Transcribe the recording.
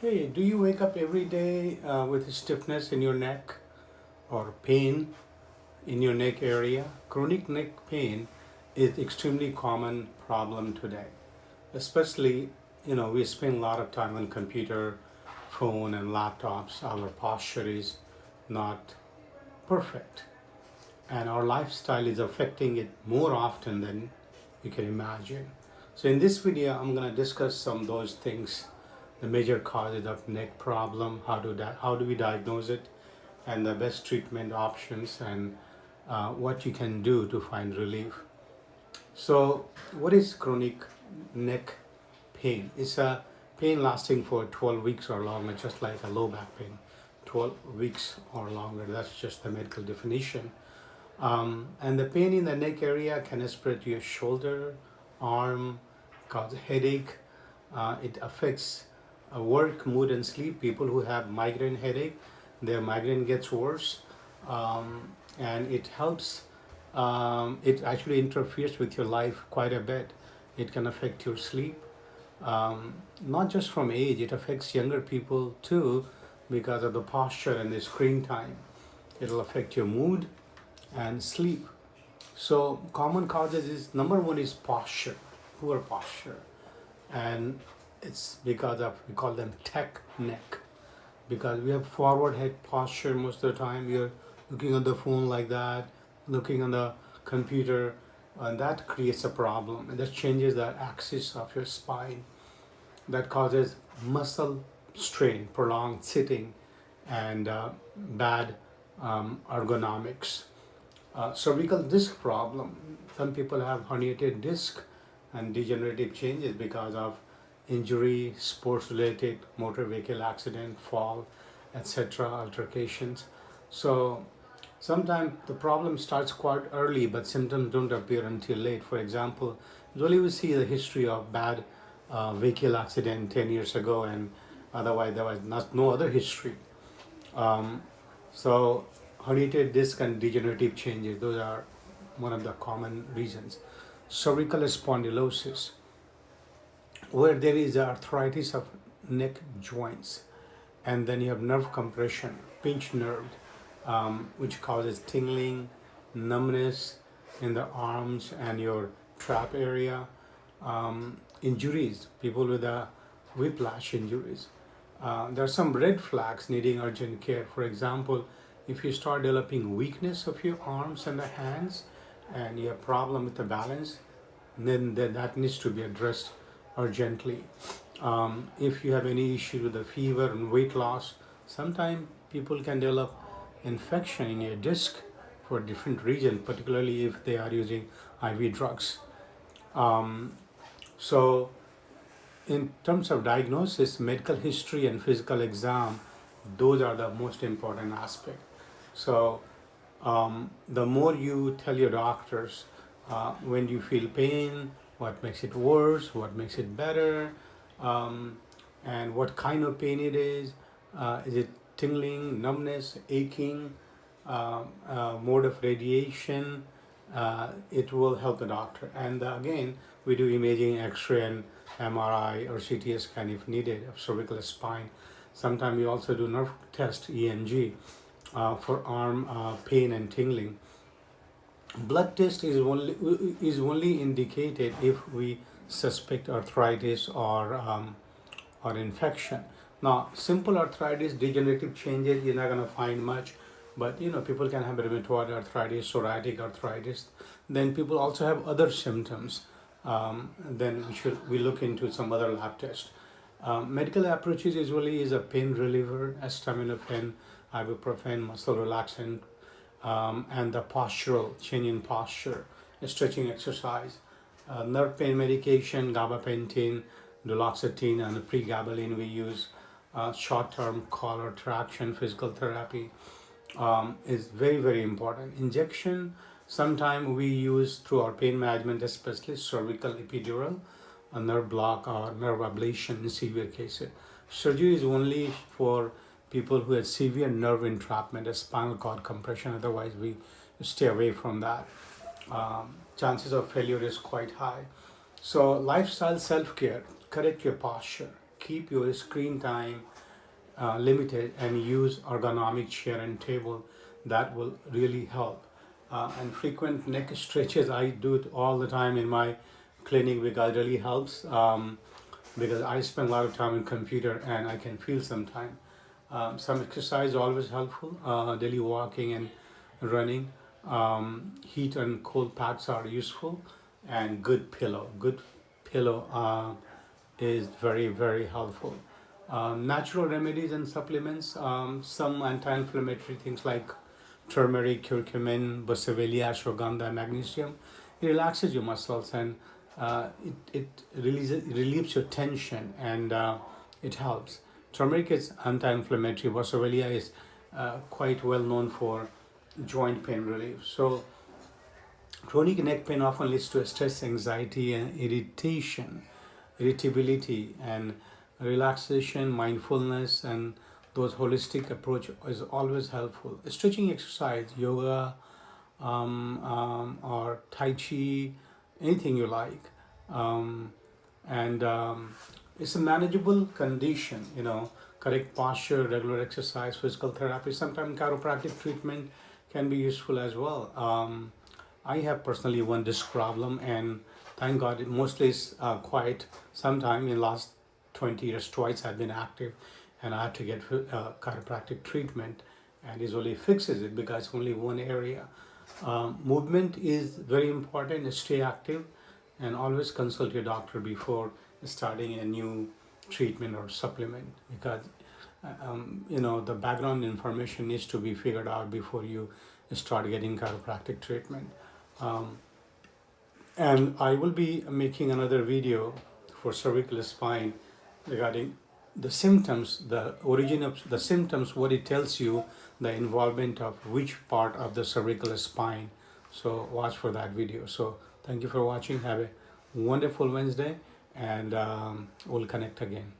Hey, do you wake up every day with stiffness in your neck or pain in your neck area? Chronic neck pain is extremely common problem today. Especially, we spend a lot of time on computer, phone and laptops. Our posture is not perfect and our lifestyle is affecting it more often than you can imagine. So in this video, I'm going to discuss some of those things, the major causes of neck problem, how do we diagnose it, and the best treatment options, and what you can do to find relief. So, what is chronic neck pain? It's a pain lasting for 12 weeks or longer, just like a low back pain. 12 weeks or longer, that's just the medical definition. And the pain in the neck area can spread to your shoulder, arm, cause headache. It affects work, mood, and sleep. People who have migraine headache, their migraine gets worse, and it helps. It actually interferes with your life quite a bit. It can affect your sleep, not just from age. It affects younger people too, because of the posture and the screen time. It'll affect your mood and sleep. So common causes is number one is posture, poor posture, and it's because of, we call them tech neck, because we have forward head posture most of the time. You're looking at the phone like that, looking on the computer, and that creates a problem, and that changes the axis of your spine. That causes muscle strain, prolonged sitting, and bad ergonomics. Cervical disc problem. Some people have herniated disc and degenerative changes because of injury, sports related, motor vehicle accident, fall, etc., altercations. So sometimes the problem starts quite early, but symptoms don't appear until late. For example, usually we see the history of bad vehicle accident 10 years ago, and otherwise there was no other history. So herniated disc and degenerative changes, those are one of the common reasons. Cervical spondylosis, where there is arthritis of neck joints, and then you have nerve compression, pinched nerve, which causes tingling, numbness in the arms and your trap area. Injuries, people with whiplash injuries. There are some red flags needing urgent care. For example, if you start developing weakness of your arms and the hands, and you have problem with the balance, then that needs to be addressed urgently. If you have any issue with the fever and weight loss, sometimes people can develop infection in your disc for different regions, particularly if they are using IV drugs. So in terms of diagnosis, medical history and physical exam, those are the most important aspect. So the more you tell your doctors when you feel pain, what makes it worse, what makes it better, and what kind of pain it is it tingling, numbness, aching, mode of radiation, it will help the doctor. And again, we do imaging, X-ray and MRI or CT scan if needed of cervical spine. Sometimes we also do nerve test, EMG, for arm pain and tingling. Blood test is only indicated if we suspect arthritis or infection. Now, simple arthritis, degenerative changes, you're not going to find much, but people can have rheumatoid arthritis, psoriatic arthritis. Then people also have other symptoms. Then we look into some other lab tests. Medical approaches usually is a pain reliever, acetaminophen, ibuprofen, muscle relaxant, and the postural change in posture, stretching exercise, nerve pain medication, gabapentin, duloxetine, and pregabalin we use. Short-term collar traction, physical therapy is very, very important. Injection, sometime we use through our pain management specialist, cervical epidural, a nerve block or nerve ablation in severe cases. Surgery is only for people who have severe nerve entrapment, a spinal cord compression. Otherwise, we stay away from that. Chances of failure is quite high. So lifestyle self-care, correct your posture, keep your screen time limited, and use ergonomic chair and table. That will really help. And frequent neck stretches, I do it all the time in my clinic because it really helps. Because I spend a lot of time on computer and I can feel sometimes. Some exercise always helpful. Daily walking and running. Heat and cold packs are useful, and good pillow. Good pillow is very helpful. Natural remedies and supplements. Some anti-inflammatory things like turmeric, curcumin, boswellia, ashwagandha, magnesium. It relaxes your muscles, and it relieves your tension, and it helps. Turmeric is anti-inflammatory. Boswellia is quite well known for joint pain relief. So chronic neck pain often leads to stress, anxiety, and irritability, and relaxation, mindfulness, and those holistic approach is always helpful. Stretching exercise, yoga, or tai chi, anything you like, and it's a manageable condition. Correct posture, regular exercise, physical therapy, sometimes chiropractic treatment can be useful as well. I have personally one disc problem, and thank God it mostly is quiet. Sometime in last 20 years, twice I've been active, and I have to get chiropractic treatment, and it only fixes it because it's only one area. Movement is very important. Stay active, and always consult your doctor before starting a new treatment or supplement, because the background information needs to be figured out before you start getting chiropractic treatment. And I will be making another video for cervical spine regarding the symptoms, the origin of the symptoms, what it tells you, the involvement of which part of the cervical spine. So watch for that video. So thank you for watching. Have a wonderful Wednesday, and we'll connect again.